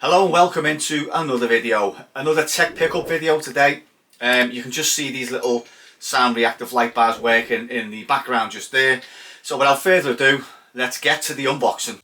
Hello and welcome into another video, another tech pickup video today. You can just see these little sound reactive light bars working in the background just there. So without further ado, let's get to the unboxing.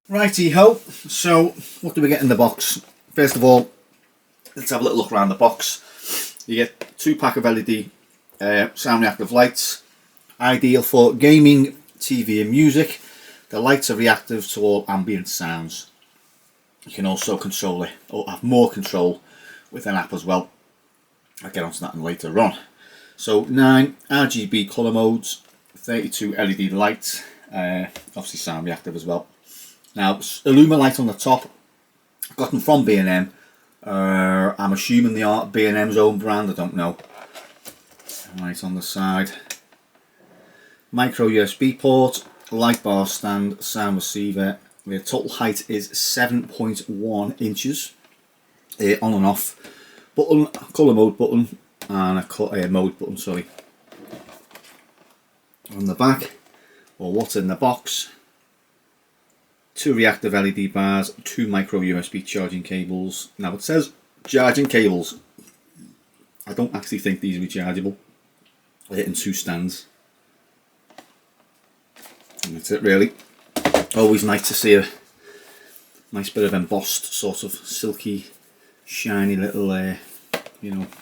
Righty ho, so what do we get in the box? First of all, let's have a little look around the box. You get 2 pack of LED sound reactive lights, ideal for gaming, TV and music. The lights are reactive to all ambient sounds. You can also control it, or have more control with an app as well. I'll get onto that later on. So 9 RGB colour modes, 32 LED lights, obviously sound reactive as well. Now, illumalight on the top, got them from B&M. I'm assuming they are B&M's own brand, I don't know. Right on the side. Micro USB port, light bar stand, sound receiver. The total height is 7.1 inches. On and off button, colour mode button, and a mode button, sorry. On the back, or what's in the box. 2 reactive LED bars, 2 micro USB charging cables. Now it says charging cables. I don't actually think these are rechargeable. They're in 2 stands. And that's it really. Always nice to see a nice bit of embossed, sort of silky, shiny little,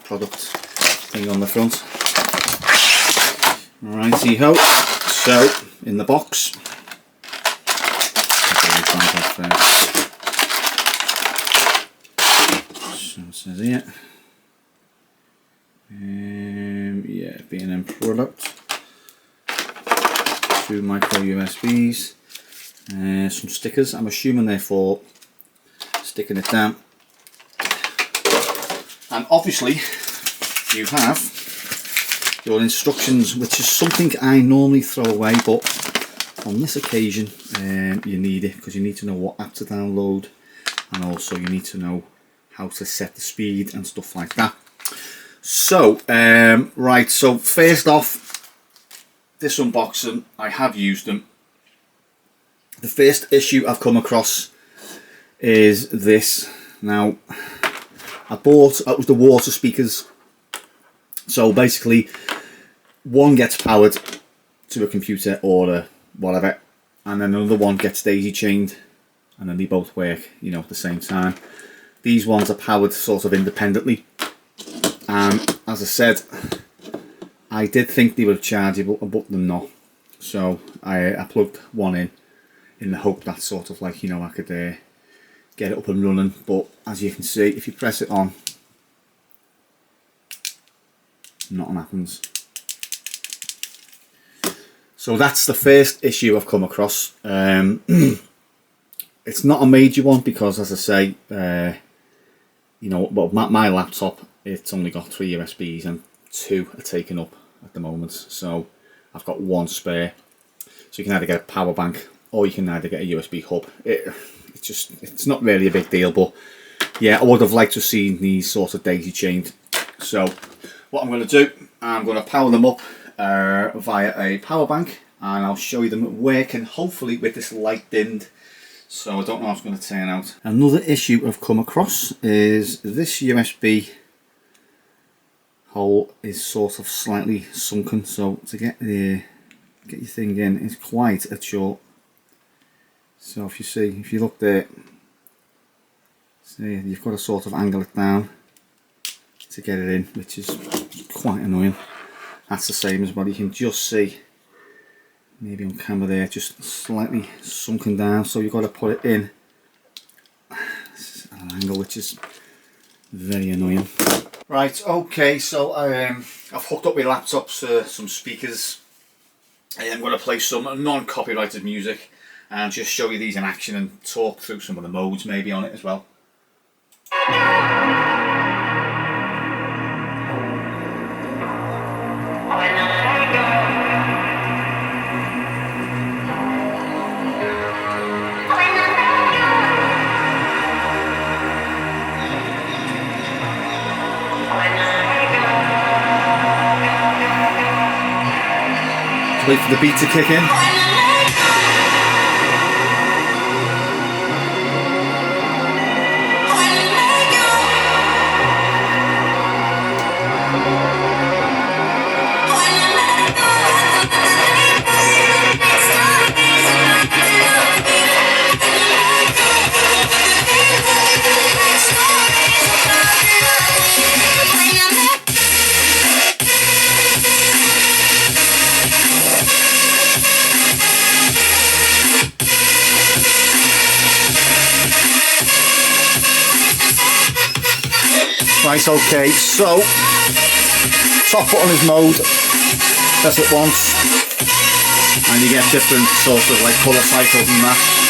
product thing on the front. Righty ho. So in the box. So it says here, yeah, B&M product, 2 micro USBs, some stickers. I'm assuming they're for sticking it down. And obviously you have your instructions, which is something I normally throw away, but on this occasion you need it because you need to know what app to download, and also you need to know how to set the speed and stuff like that. So right, so first off, this unboxing, I have used them. The first issue I've come across is this. Now I bought, it was the water speakers. So basically one gets powered to a computer or a whatever, and then another one gets daisy chained, and then they both work, at the same time. These ones are powered sort of independently, and as I said, I did think they were chargeable, but they're not. So I plugged one in the hope that sort of like, I could get it up and running. But as you can see, if you press it on, nothing happens. So that's the first issue I've come across. It's not a major one because, as I say, well, my laptop, it's only got 3 USBs and 2 are taken up at the moment. So I've got 1 spare. So you can either get a power bank or you can either get a USB hub. It's not really a big deal, but yeah, I would have liked to have seen these sort of daisy chained. So what I'm going to do, I'm going to power them up via a power bank, and I'll show you them working, hopefully with this light dimmed. So I don't know how it's going to turn out. Another issue I've come across is this USB hole is sort of slightly sunken, so to get your thing in is quite a short. So if you look there, see, you've got to sort of angle it down to get it in, which is quite annoying. That's the same as what you can just see, maybe on camera there, just slightly sunken down. So you've got to put it in at an angle, which is very annoying. Right, okay, so I've hooked up my laptop to some speakers. I'm going to play some non-copyrighted music and just show you these in action and talk through some of the modes maybe on it as well. Wait for the beat to kick in. Right, okay, so top button is mode, press it once and you get different sorts of like colour cycles and that.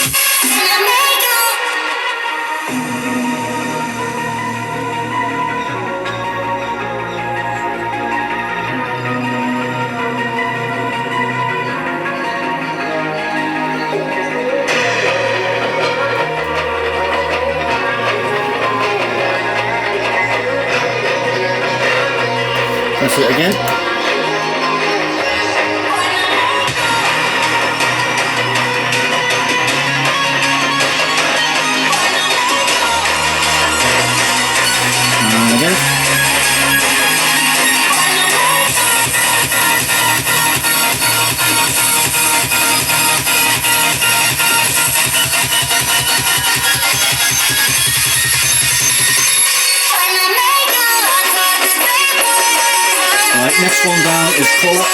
Press it again. And again. Right, next one down is colour.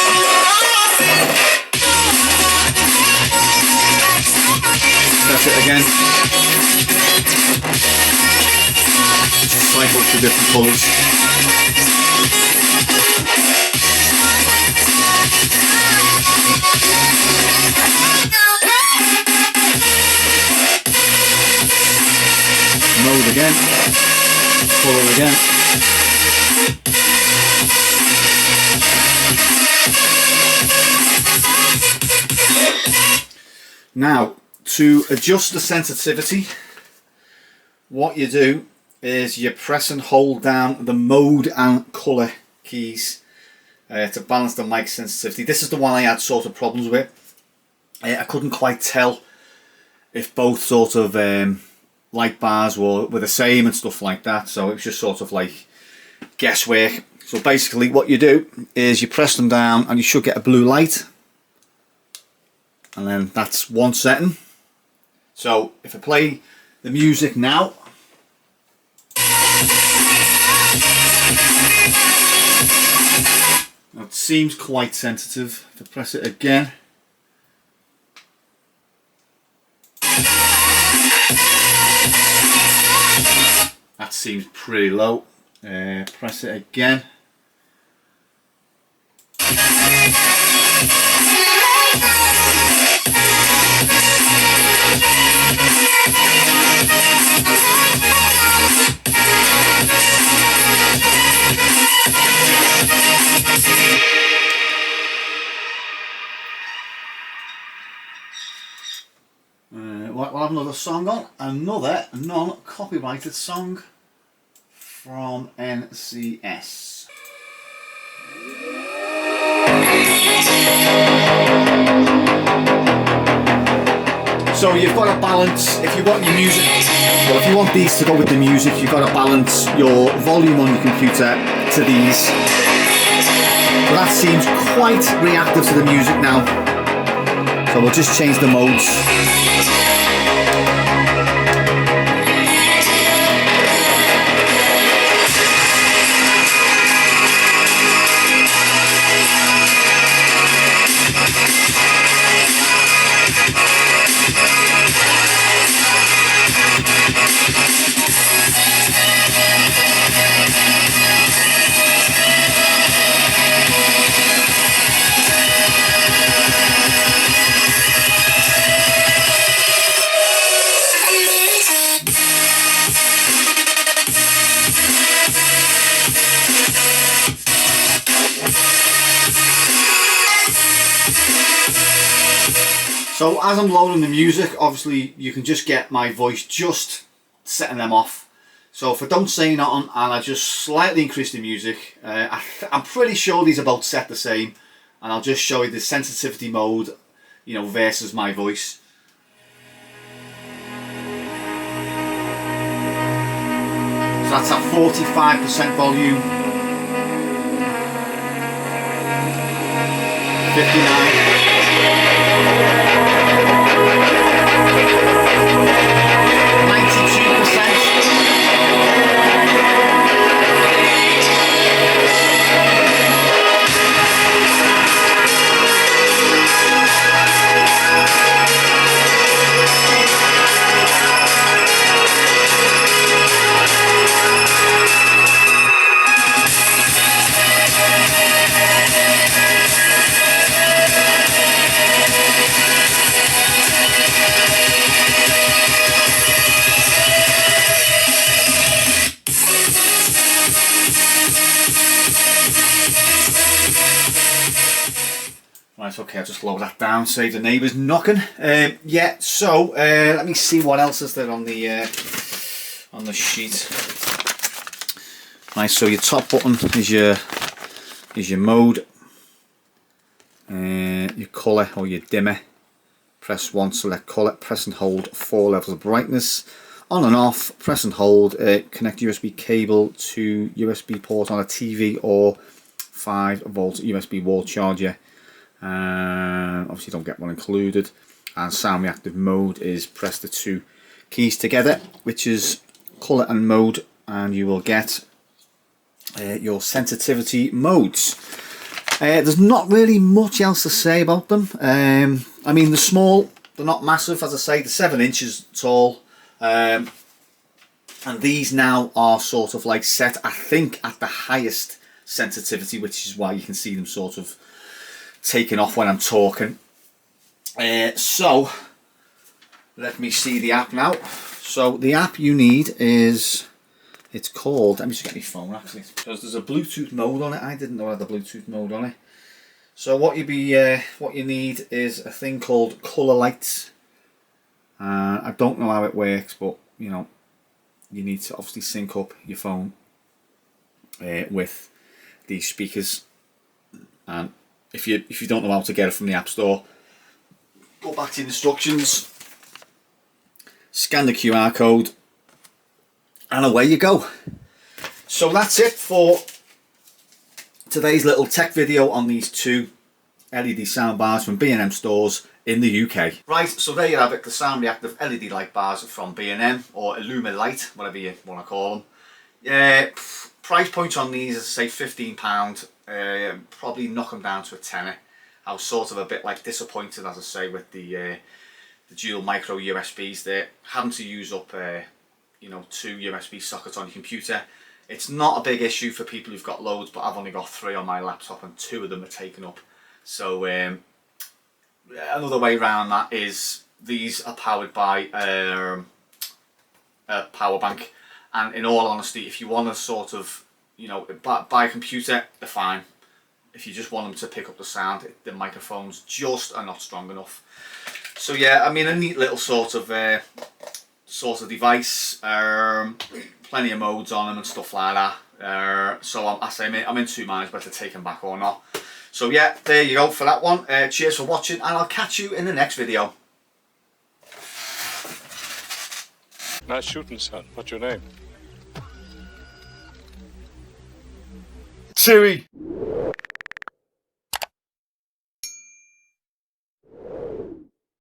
Press it again. Cycle to different colours. Mode again. Colour again. Now, to adjust the sensitivity, what you do is you press and hold down the mode and colour keys to balance the mic sensitivity. This is the one I had sort of problems with. I couldn't quite tell if both sort of light bars were the same and stuff like that, so it was just sort of like guesswork. So basically what you do is you press them down and you should get a blue light. And then that's one setting. So if I play the music now, it seems quite sensitive. If I press it again, that seems pretty low. Press it again. We'll have another song on, another non-copyrighted song from NCS. So you've got to balance, if you want your music, well, if you want these to go with the music, you've got to balance your volume on your computer to these. But that seems quite reactive to the music now. So we'll just change the modes. So as I'm loading the music, obviously you can just get my voice just setting them off. So if I don't say nothing and I just slightly increase the music, I'm pretty sure these are both set the same, and I'll just show you the sensitivity mode, you know, versus my voice. So that's at 45% volume, 59. 92%. Right, okay, I'll just lower that down, save the neighbours knocking. Yeah, so let me see what else is there on the sheet. Right, so your top button is your mode, your colour or your dimmer. Press 1, select colour, press and hold 4 levels of brightness. On and off, press and hold, connect USB cable to USB port on a TV or 5 volt USB wall charger. Obviously don't get one included. And sound reactive mode is press the 2 keys together, which is colour and mode, and you will get your sensitivity modes. There's not really much else to say about them. I mean, they're small, they're not massive, as I say, they're 7 inches tall. And these now are sort of like set, I think, at the highest sensitivity, which is why you can see them sort of taking off when I'm talking. So let me see the app now. So the app you need is, it's called, let me just get my phone actually, because there's a Bluetooth mode on it. I didn't know I had the Bluetooth mode on it. So what you need is a thing called Colour Lights. I don't know how it works, but you know, you need to obviously sync up your phone with these speakers. And if you don't know how to get it from the App Store, go back to the instructions, scan the QR code, and away you go. So that's it for today's little tech video on these 2 LED soundbars from B&M Stores in the UK. Right, so there you have it, the sound reactive LED light bars from B&M, or illumalight, whatever you want to call them. Price point on these is, say, £15. Probably knock them down to a tenner. I was sort of a bit like disappointed, as I say, with the dual micro USBs there, having to use up you know, 2 USB sockets on your computer. It's not a big issue for people who've got loads, but I've only got 3 on my laptop and 2 of them are taken up. So another way around that is these are powered by a power bank, and in all honesty, if you want to sort of, you know, buy a computer, they're fine. If you just want them to pick up the sound, the microphones just are not strong enough. So yeah, I mean, a neat little sort of device. Plenty of modes on them and stuff like that. So I'm in 2 minds whether to take them back or not. So yeah, there you go for that one. Cheers for watching, and I'll catch you in the next video. Nice shooting, son. What's your name? Chewy.